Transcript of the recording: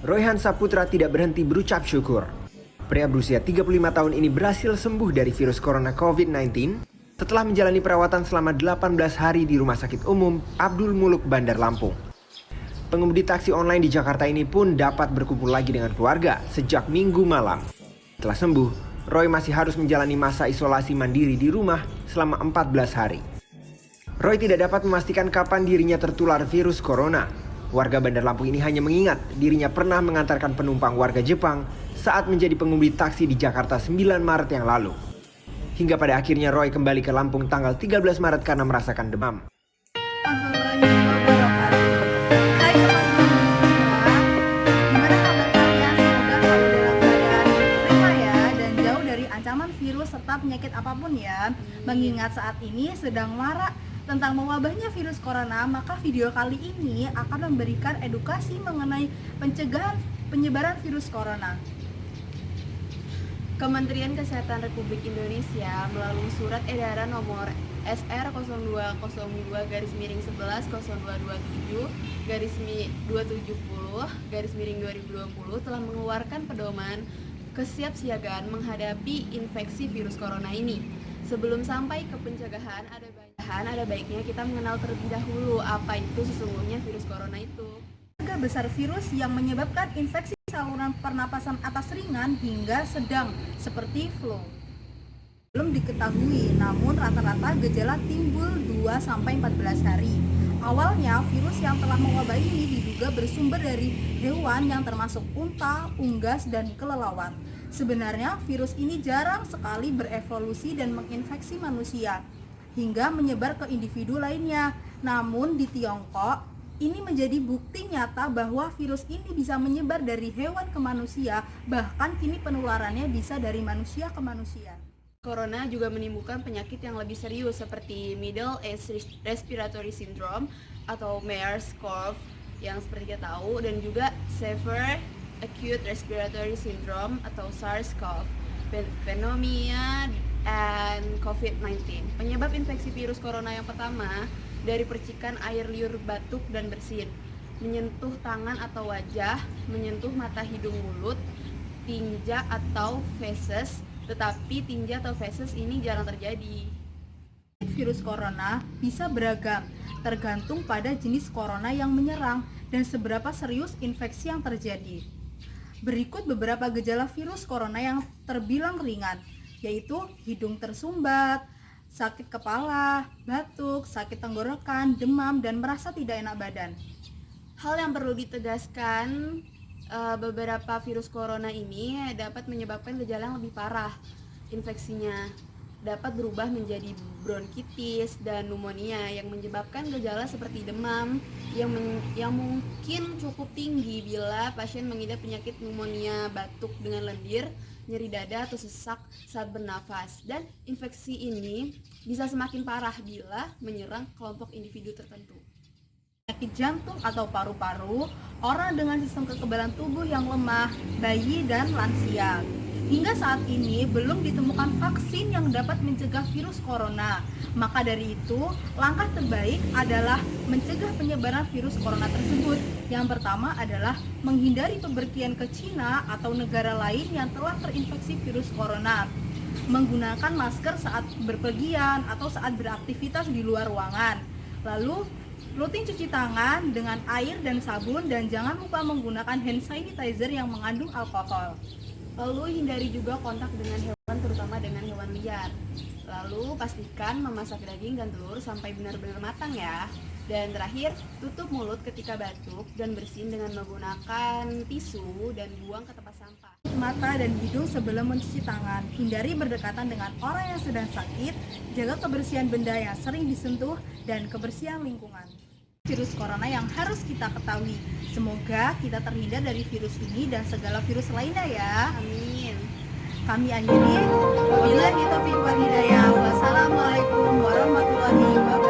Royhan Saputra tidak berhenti berucap syukur. Pria berusia 35 tahun ini berhasil sembuh dari virus corona COVID-19 setelah menjalani perawatan selama 18 hari di Rumah Sakit Umum Abdul Muluk Bandar Lampung. Pengemudi taksi online di Jakarta ini pun dapat berkumpul lagi dengan keluarga sejak Minggu malam. Setelah sembuh, Roy masih harus menjalani masa isolasi mandiri di rumah selama 14 hari. Roy tidak dapat memastikan kapan dirinya tertular virus corona. Warga Bandar Lampung ini hanya mengingat dirinya pernah mengantarkan penumpang warga Jepang saat menjadi pengemudi taksi di Jakarta 9 Maret yang lalu. Hingga pada akhirnya Roy kembali ke Lampung tanggal 13 Maret karena merasakan demam. Ancaman virus serta penyakit apapun ya. Mengingat saat ini sedang marak tentang mewabahnya virus corona, maka video kali ini akan memberikan edukasi mengenai pencegahan penyebaran virus corona. Kementerian Kesehatan Republik Indonesia melalui surat edaran nomor SR 0202-0227/270/2020 telah mengeluarkan pedoman kesiapsiagaan menghadapi infeksi virus corona ini. Sebelum sampai ke pencegahan, ada baiknya kita mengenal terlebih dahulu apa itu sesungguhnya virus corona itu. Tiga besar virus yang menyebabkan infeksi saluran pernapasan atas ringan hingga sedang seperti flu. Belum diketahui, namun rata-rata gejala timbul 2-14 hari. Awalnya virus yang telah mewabah ini diduga bersumber dari hewan yang termasuk unta, unggas, dan kelelawar. Sebenarnya virus ini jarang sekali berevolusi dan menginfeksi manusia hingga menyebar ke individu lainnya. Namun di Tiongkok, ini menjadi bukti nyata bahwa virus ini bisa menyebar dari hewan ke manusia, bahkan kini penularannya bisa dari manusia ke manusia. Corona juga menimbulkan penyakit yang lebih serius seperti Middle East Respiratory Syndrome atau MERS-CoV yang seperti kita tahu, dan juga Severe Acute Respiratory Syndrome atau SARS-CoV, pneumonia, and COVID-19. Penyebab infeksi virus corona yang pertama dari percikan air liur batuk dan bersin, menyentuh tangan atau wajah, menyentuh mata, hidung, mulut, tinja atau feses, tetapi tinja atau feses ini jarang terjadi. Virus corona bisa beragam, tergantung pada jenis corona yang menyerang dan seberapa serius infeksi yang terjadi. Berikut beberapa gejala virus corona yang terbilang ringan, yaitu hidung tersumbat, sakit kepala, batuk, sakit tenggorokan, demam, dan merasa tidak enak badan. Hal yang perlu ditegaskan, beberapa virus corona ini dapat menyebabkan gejala yang lebih parah. Infeksinya dapat berubah menjadi bronkitis dan pneumonia yang menyebabkan gejala seperti demam yang mungkin cukup tinggi bila pasien mengidap penyakit pneumonia, batuk dengan lendir, nyeri dada atau sesak saat bernafas. Dan infeksi ini bisa semakin parah bila menyerang kelompok individu tertentu. Penyakit jantung atau paru-paru, orang dengan sistem kekebalan tubuh yang lemah, bayi, dan lansia. Hingga saat ini belum ditemukan vaksin yang dapat mencegah virus corona. Maka dari itu, langkah terbaik adalah mencegah penyebaran virus corona tersebut. Yang pertama adalah menghindari bepergian ke Cina atau negara lain yang telah terinfeksi virus corona. Menggunakan masker saat berpergian atau saat beraktivitas di luar ruangan. Lalu, rutin cuci tangan dengan air dan sabun, dan jangan lupa menggunakan hand sanitizer yang mengandung alkohol. Lalu hindari juga kontak dengan hewan, terutama dengan hewan liar. Lalu pastikan memasak daging dan telur sampai benar-benar matang ya. Dan terakhir, tutup mulut ketika batuk dan bersin dengan menggunakan tisu dan buang ke tempat sampah. Mata dan hidung sebelum mencuci tangan. Hindari berdekatan dengan orang yang sedang sakit. Jaga kebersihan benda yang sering disentuh dan kebersihan lingkungan. Virus corona yang harus kita ketahui. Semoga kita terhindar dari virus ini dan segala virus lainnya ya. Amin. Kami akhiri. Wabillahi taufiq wal hidayah. Wassalamualaikum warahmatullahi wabarakatuh.